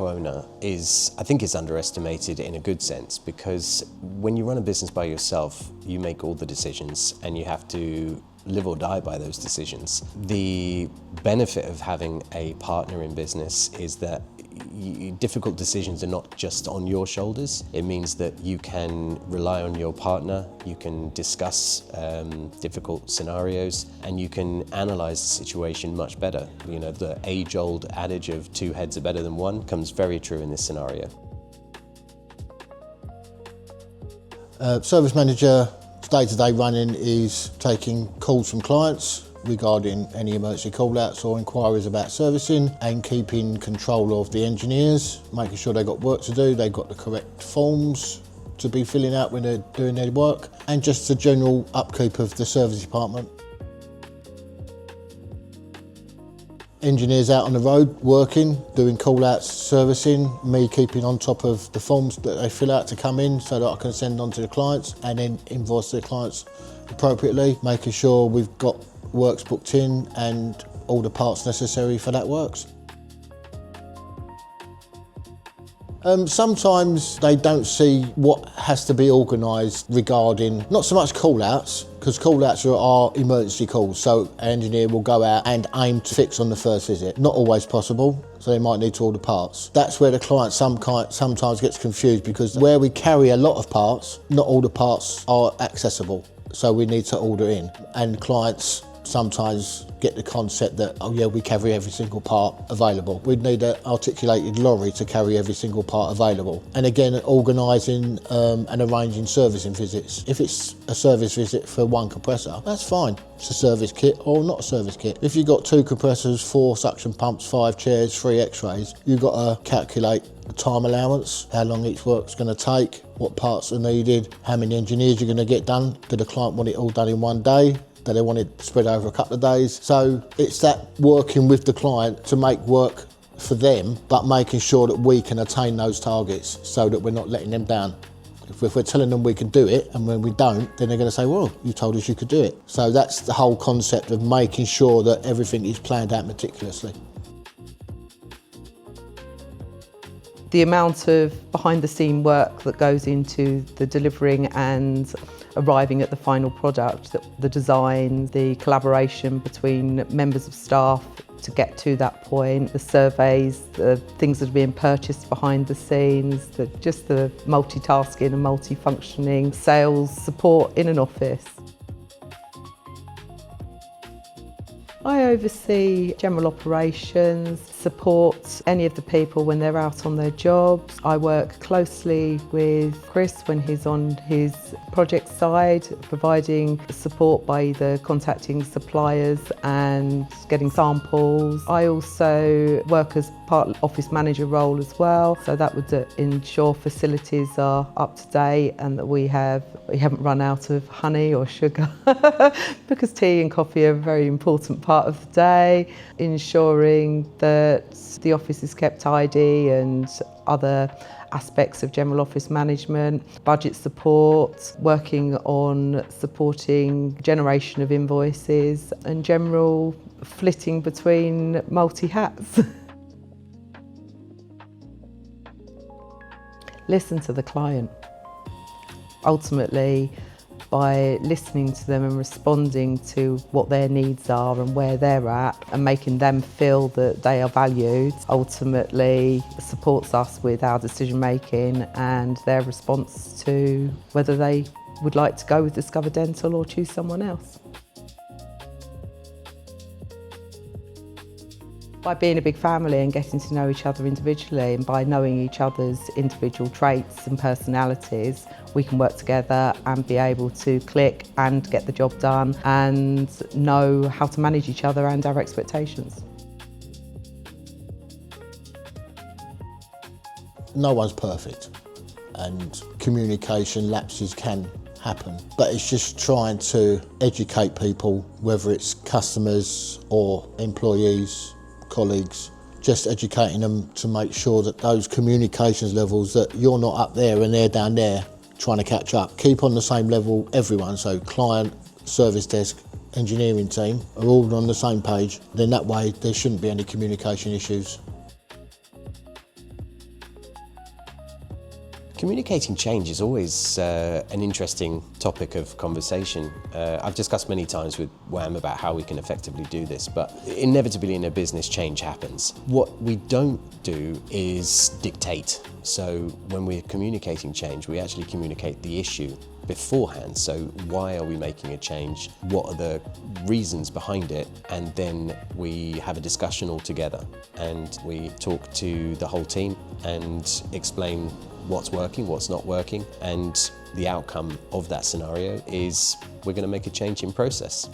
co-owner I think is underestimated in a good sense, because when you run a business by yourself, you make all the decisions and you have to live or die by those decisions. The benefit of having a partner in business is that difficult decisions are not just on your shoulders. It means that you can rely on your partner, you can discuss difficult scenarios, and you can analyze the situation much better. You know, the age-old adage of 2 heads are better than 1 comes very true in this scenario. Service manager, day-to-day running is taking calls from clients regarding any emergency call-outs or inquiries about servicing, and keeping control of the engineers, making sure they've got work to do, they've got the correct forms to be filling out when they're doing their work, and just the general upkeep of the service department. Engineers out on the road working, doing call-outs, servicing, me keeping on top of the forms that they fill out to come in so that I can send on to the clients and then invoice the clients appropriately, making sure we've got works booked in and all the parts necessary for that works. Sometimes they don't see what has to be organised regarding, not so much call-outs, because call-outs are emergency calls, so an engineer will go out and aim to fix on the first visit. Not always possible, so they might need to order parts. That's where the client sometimes gets confused, because where we carry a lot of parts, not all the parts are accessible, so we need to order in. And clients sometimes get the concept that, oh yeah, we carry every single part available. We'd need an articulated lorry to carry every single part available. And again, organising and arranging servicing visits. If it's a service visit for 1 compressor, that's fine. It's a service kit or not a service kit. If you've got 2 compressors, 4 suction pumps, 5 chairs, 3 x-rays, you've got to calculate the time allowance, how long each work's going to take, what parts are needed, how many engineers you're going to get done. Do the client want it all done in 1 day? Do they want it spread over a couple of days? So it's that working with the client to make work for them, but making sure that we can attain those targets so that we're not letting them down. If we're telling them we can do it, and when we don't, then they're going to say, well, you told us you could do it. So that's the whole concept of making sure that everything is planned out meticulously. The amount of behind-the-scene work that goes into the delivering and arriving at the final product, the design, the collaboration between members of staff to get to that point, the surveys, the things that are being purchased behind the scenes, just the multitasking and multifunctioning sales support in an office. I oversee general operations, support any of the people when they're out on their jobs. I work closely with Chris when he's on his project side, providing support by either contacting suppliers and getting samples. I also work as part of the office manager role as well, so that would ensure facilities are up to date and that we haven't run out of honey or sugar because tea and coffee are a very important part of the day, ensuring that the office is kept tidy and other aspects of general office management, budget support, working on supporting generation of invoices and general flitting between multi-hats. Listen to the client. Ultimately, by listening to them and responding to what their needs are and where they're at and making them feel that they are valued, ultimately supports us with our decision making and their response to whether they would like to go with Discover Dental or choose someone else. By being a big family and getting to know each other individually, and by knowing each other's individual traits and personalities, we can work together and be able to click and get the job done and know how to manage each other and our expectations. No one's perfect, and communication lapses can happen, but it's just trying to educate people, whether it's customers or employees, colleagues, just educating them to make sure that those communications levels, that you're not up there and they're down there trying to catch up. Keep on the same level, everyone, so client, service desk, engineering team are all on the same page. Then that way there shouldn't be any communication issues. Communicating change is always an interesting topic of conversation. I've discussed many times with WHAM about how we can effectively do this, but inevitably in a business, change happens. What we don't do is dictate. So when we're communicating change, we actually communicate the issue beforehand. So why are we making a change? What are the reasons behind it? And then we have a discussion all together and we talk to the whole team and explain what's working, what's not working, and the outcome of that scenario is we're going to make a change in process.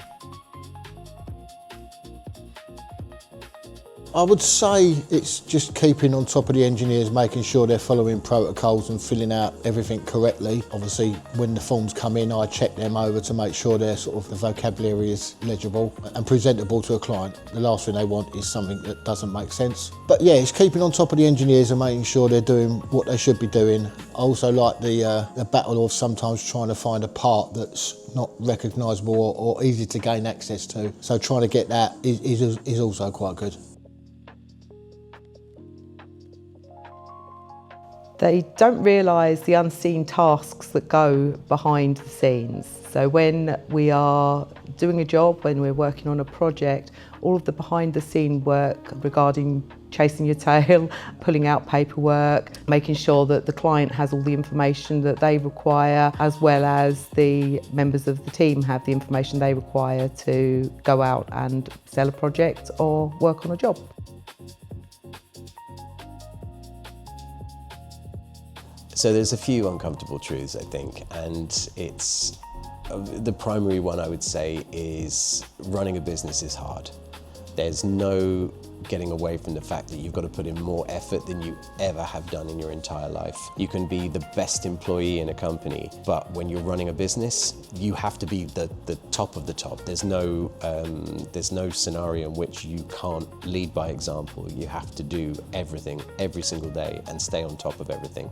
I would say it's just keeping on top of the engineers, making sure they're following protocols and filling out everything correctly. Obviously, when the forms come in, I check them over to make sure they're the vocabulary is legible and presentable to a client. The last thing they want is something that doesn't make sense. But yeah, it's keeping on top of the engineers and making sure they're doing what they should be doing. I also like the battle of sometimes trying to find a part that's not recognisable or easy to gain access to. So trying to get that is also quite good. They don't realise the unseen tasks that go behind the scenes. So when we are doing a job, when we're working on a project, all of the behind the scene work regarding chasing your tail, pulling out paperwork, making sure that the client has all the information that they require, as well as the members of the team have the information they require to go out and sell a project or work on a job. So there's a few uncomfortable truths, I think, and it's the primary one I would say is running a business is hard. There's no getting away from the fact that you've got to put in more effort than you ever have done in your entire life. You can be the best employee in a company, but when you're running a business, you have to be the top of the top. There's no scenario in which you can't lead by example. You have to do everything every single day and stay on top of everything.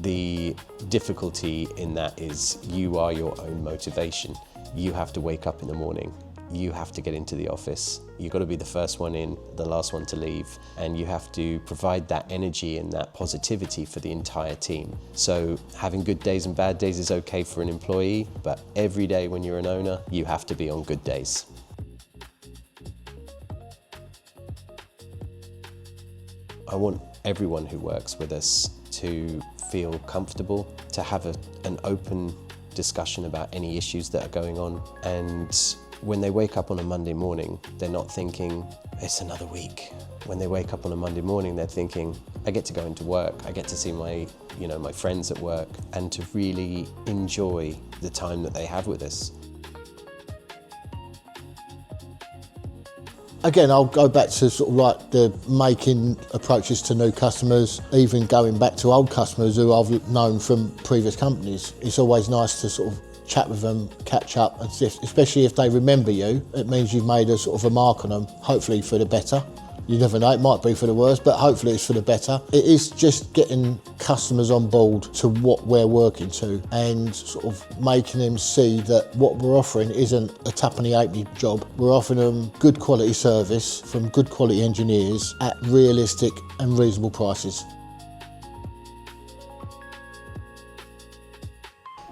The difficulty in that is you are your own motivation. You have to wake up in the morning. You have to get into the office. You've got to be the first one in, the last one to leave, and you have to provide that energy and that positivity for the entire team. So having good days and bad days is okay for an employee, but every day when you're an owner, you have to be on good days. I want everyone who works with us to feel comfortable, to have an open discussion about any issues that are going on, and when they wake up on a Monday morning, they're not thinking, it's another week. When they wake up on a Monday morning, they're thinking, I get to go into work, I get to see my friends at work, and to really enjoy the time that they have with us. Again, I'll go back to the making approaches to new customers, even going back to old customers who I've known from previous companies. It's always nice to chat with them, catch up, and especially if they remember you, it means you've made a mark on them, hopefully for the better. You never know, it might be for the worse, but hopefully it's for the better. It is just getting customers on board to what we're working to and making them see that what we're offering isn't a tuppenny halfpenny job. We're offering them good quality service from good quality engineers at realistic and reasonable prices.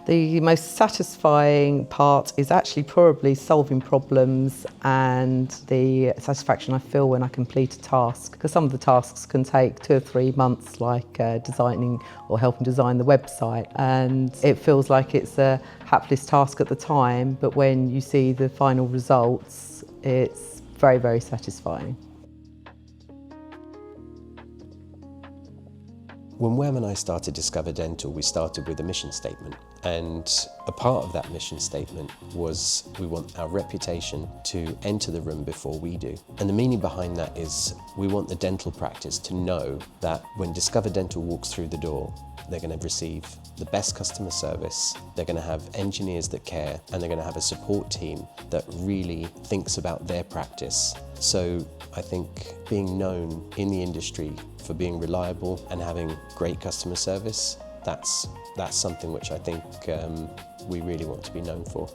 The most satisfying part is actually probably solving problems and the satisfaction I feel when I complete a task, because some of the tasks can take 2 or 3 months, like designing or helping design the website, and it feels like it's a hapless task at the time, but when you see the final results, it's very, very satisfying. When WHAM and I started Discover Dental, we started with a mission statement. And a part of that mission statement was we want our reputation to enter the room before we do. And the meaning behind that is we want the dental practice to know that when Discover Dental walks through the door, they're going to receive the best customer service, they're going to have engineers that care, and they're going to have a support team that really thinks about their practice. So I think being known in the industry for being reliable and having great customer service, that's something which I think we really want to be known for.